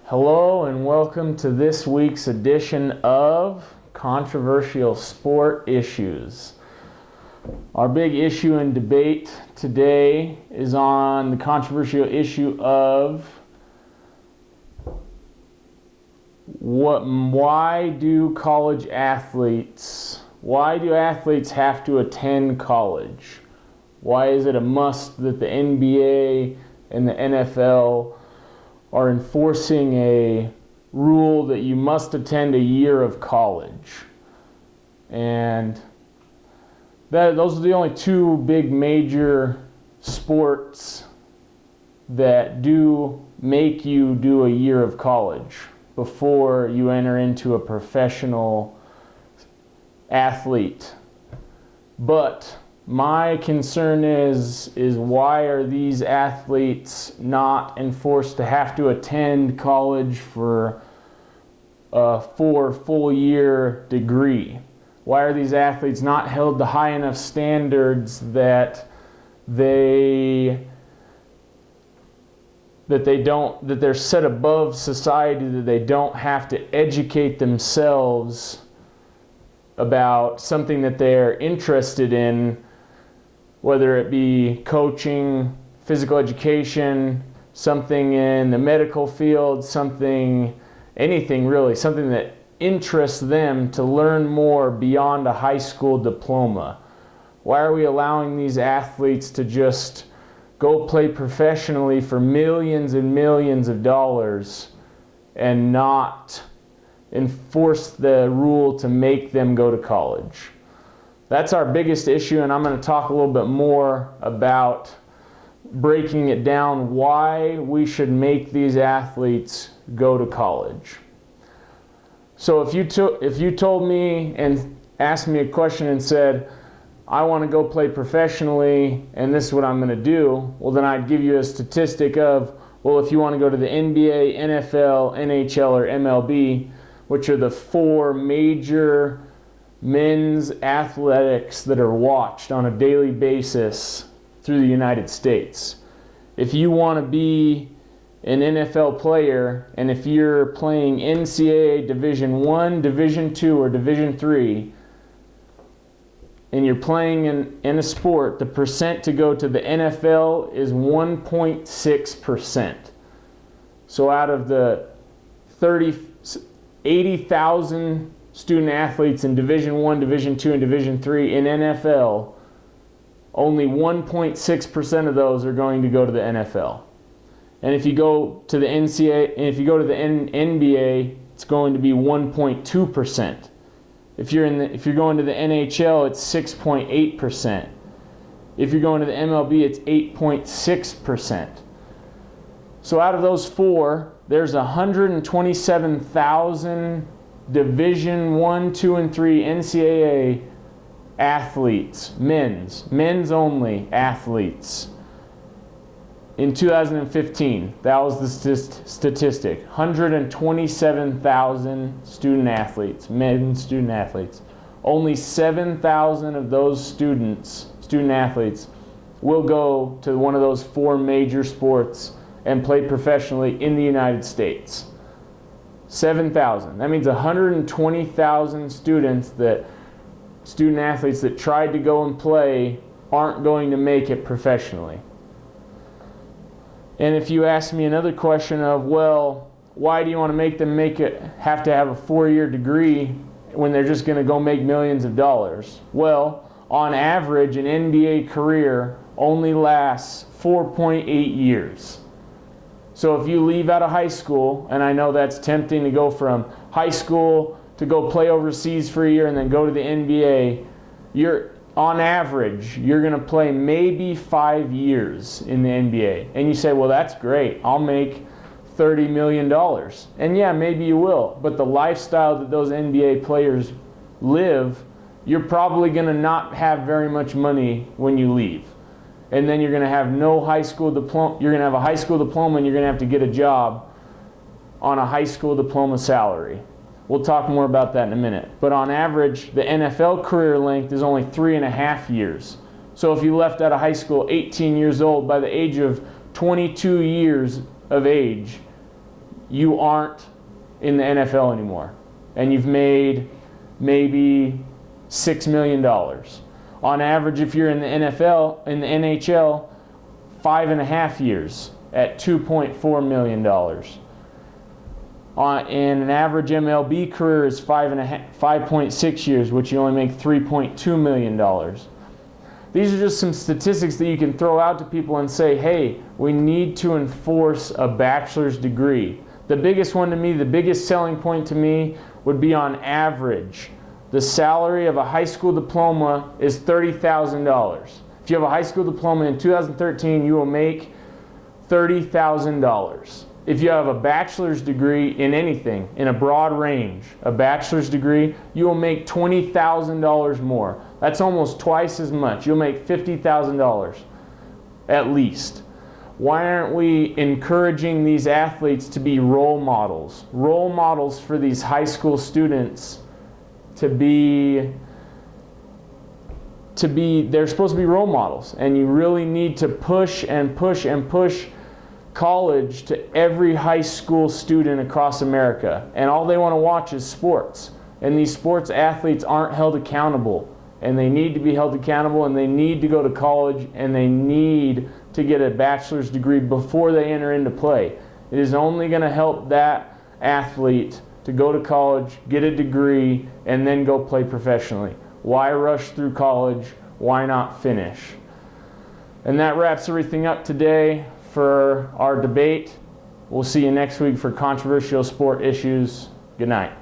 Hello and welcome to this week's edition of Controversial Sport Issues. Our big issue and debate today is on the controversial issue of why do athletes have to attend college? Why is it a must that the NBA and the NFL are enforcing a rule that you must attend a year of college? And those are the only two big major sports that do make you do a year of college before you enter into a professional athlete. But my concern is why are these athletes not enforced to have to attend college for a 4 full year degree? Why are these athletes not held to high enough standards that they're set above society, that they don't have to educate themselves about something that they're interested in, whether it be coaching, physical education, something in the medical field, anything really, something that interests them to learn more beyond a high school diploma? Why are we allowing these athletes to just go play professionally for millions and millions of dollars and not enforce the rule to make them go to college? That's our biggest issue, and I'm going to talk a little bit more about breaking it down, why we should make these athletes go to college. So if you told me and asked me a question and said, I want to go play professionally and this is what I'm going to do, well then I'd give you a statistic of, well, if you want to go to the NBA, NFL, NHL, or MLB, which are the 4 major men's athletics that are watched on a daily basis through the United States. If you want to be an NFL player, and if you're playing NCAA Division I, Division II, or Division III, and you're playing in a sport, the percent to go to the NFL is 1.6%. So out of the 80,000 student athletes in Division I, Division II, and Division III in NFL, only 1.6% of those are going to go to the NFL. And if you go to the NCAA, and if you go to the NBA, it's going to be 1.2%. If you're going to the NHL, it's 6.8%. If you're going to the MLB, it's 8.6%. So out of those 4, there's 127,000 Division I, II, and III NCAA athletes, men's only athletes. In 2015, that was the statistic. 127,000 student athletes, men's student athletes. Only 7,000 of those student athletes will go to one of those 4 major sports and play professionally in the United States. 7,000. That means 120,000 student athletes that tried to go and play aren't going to make it professionally. And if you ask me another question of, well, why do you want to make them have to have a 4-year degree when they're just going to go make millions of dollars? Well, on average, an NBA career only lasts 4.8 years. So if you leave out of high school, and I know that's tempting to go from high school to go play overseas for a year and then go to the NBA, on average, you're going to play maybe 5 years in the NBA. And you say, well, that's great. I'll make $30 million. And yeah, maybe you will. But the lifestyle that those NBA players live, you're probably going to not have very much money when you leave. And then you're going to have no high school diploma. You're going to have a high school diploma and you're going to have to get a job on a high school diploma salary. We'll talk more about that in a minute. But on average, the NFL career length is only 3.5 years. So if you left out of high school 18 years old, by the age of 22 years of age, you aren't in the NFL anymore, and you've made maybe $6 million. On average, if you're in the NHL, 5.5 years at $2.4 million. And an average MLB career is 5.6 years, which you only make $3.2 million. These are just some statistics that you can throw out to people and say, hey, we need to enforce a bachelor's degree. The biggest one to me, the biggest selling point to me would be on average. The salary of a high school diploma is $30,000. If you have a high school diploma in 2013, you will make $30,000. If you have a bachelor's degree in anything, in a broad range, a bachelor's degree, you will make $20,000 more. That's almost twice as much. You'll make $50,000 at least. Why aren't we encouraging these athletes to be role models? Role models for these high school students to be, they're supposed to be role models. And you really need to push and push and push college to every high school student across America. And all they want to watch is sports. And these sports athletes aren't held accountable. And they need to be held accountable, and they need to go to college, and they need to get a bachelor's degree before they enter into play. It is only going to help that athlete to go to college, get a degree, and then go play professionally. Why rush through college? Why not finish? And that wraps everything up today for our debate. We'll see you next week for controversial sport issues. Good night.